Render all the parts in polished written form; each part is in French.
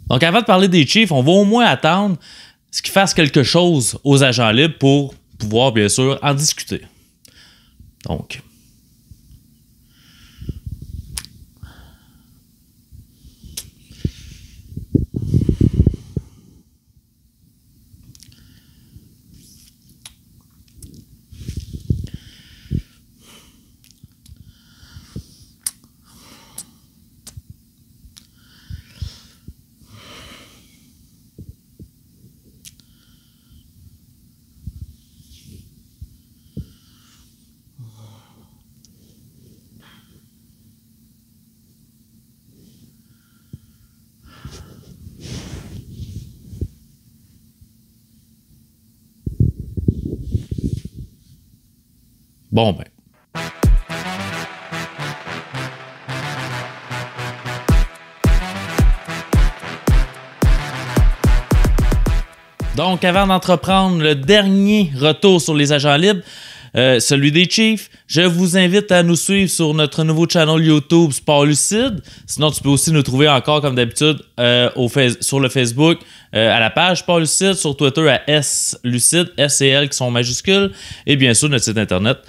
Donc, avant de parler des Chiefs, on va au moins attendre ce qu'ils fassent quelque chose aux agents libres pour pouvoir, bien sûr, en discuter. Donc... Bon, ben. Donc, avant d'entreprendre le dernier retour sur les agents libres, celui des Chiefs, je vous invite à nous suivre sur notre nouveau channel YouTube Sport Lucide. Sinon, tu peux aussi nous trouver encore, comme d'habitude, sur le Facebook, à la page Sport Lucide, sur Twitter à S-Lucide, S et L qui sont majuscules, et bien sûr, notre site internet,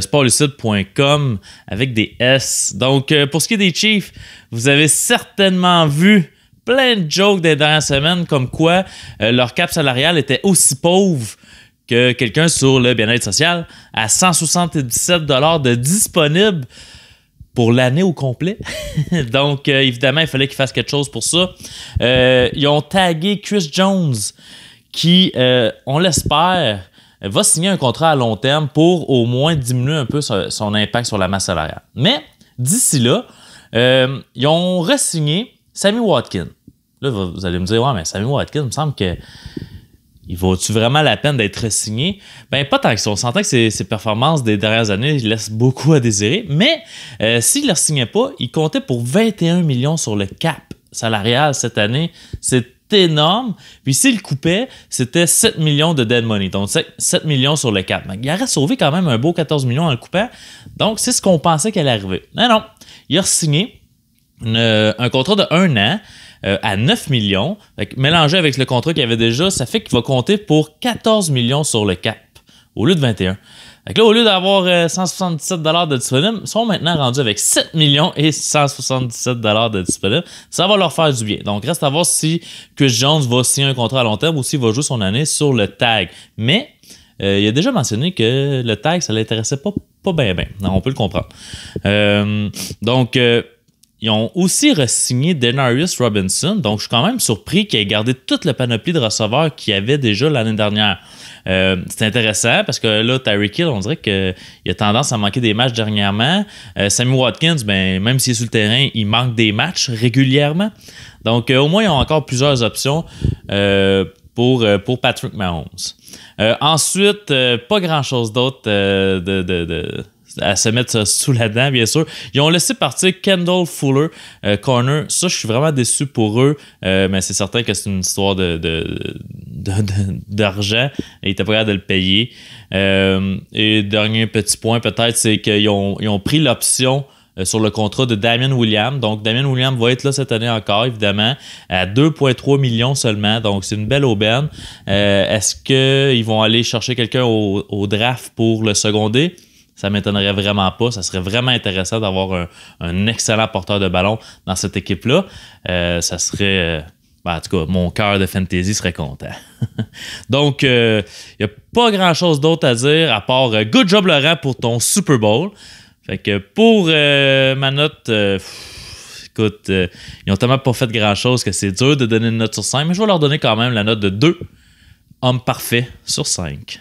sportlucide.com avec des S. Donc, pour ce qui est des Chiefs, vous avez certainement vu plein de jokes des dernières semaines comme quoi leur cap salarial était aussi pauvre que quelqu'un sur le bien-être social à 177 $ de disponible pour l'année au complet. Donc, évidemment, il fallait qu'ils fassent quelque chose pour ça. Ils ont tagué Chris Jones qui, on l'espère, va signer un contrat à long terme pour au moins diminuer un peu son impact sur la masse salariale. Mais d'ici là, ils ont re-signé Sammy Watkins. Là, vous allez me dire, ouais, mais Sammy Watkins, il me semble que il vaut-tu vraiment la peine d'être re-signé? Ben, pas tant que ça. On s'entend que ses performances des dernières années laissent beaucoup à désirer. Mais s'il ne le signait pas, il comptait pour 21 millions sur le cap salarial cette année. C'est énorme. Puis s'il le coupait, c'était 7 millions de dead money. Donc 7 millions sur le cap. Il aurait sauvé quand même un beau 14 millions en le coupant. Donc c'est ce qu'on pensait qu'elle allait arriver. Mais non. Il a signé un contrat de 1 an à 9 millions. Mélangé avec le contrat qu'il avait déjà, ça fait qu'il va compter pour 14 millions sur le cap au lieu de 21. Fait que là, au lieu d'avoir 177 $ de disponible, ils sont maintenant rendus avec 7 millions et 177 $ de disponible. Ça va leur faire du bien. Donc, reste à voir si Chris Jones va signer un contrat à long terme ou s'il va jouer son année sur le tag. Mais, il a déjà mentionné que le tag, ça ne l'intéressait pas bien. On peut le comprendre. Donc, ils ont aussi re-signé Denarius Robinson. Donc, je suis quand même surpris qu'il ait gardé toute la panoplie de receveurs qu'il y avait déjà l'année dernière. C'est intéressant parce que là, Tyreek Hill, on dirait qu'il a tendance à manquer des matchs dernièrement. Sammy Watkins, ben, même s'il est sur le terrain, il manque des matchs régulièrement. Donc, au moins, ils ont encore plusieurs options pour Patrick Mahomes. Ensuite, pas grand-chose d'autre à se mettre sous la dent, bien sûr. Ils ont laissé partir Kendall Fuller, corner. Ça, je suis vraiment déçu pour eux, mais c'est certain que c'est une histoire d'argent. Ils n'étaient pas capables de le payer. Et dernier petit point, peut-être, c'est qu'ils ont pris l'option sur le contrat de Damien Williams. Donc, Damien Williams va être là cette année encore, évidemment, à 2,3 millions seulement. Donc, c'est une belle aubaine. Est-ce qu'ils vont aller chercher quelqu'un au draft pour le seconder? Ça ne m'étonnerait vraiment pas. Ça serait vraiment intéressant d'avoir un excellent porteur de ballon dans cette équipe-là. Ça serait... en tout cas, mon cœur de fantasy serait content. Donc, il n'y a pas grand-chose d'autre à dire à part good job, Laurent, pour ton Super Bowl. Fait que pour ma note... écoute, ils n'ont tellement pas fait grand-chose que c'est dur de donner une note sur 5, mais je vais leur donner quand même la note de 2 hommes parfaits sur 5.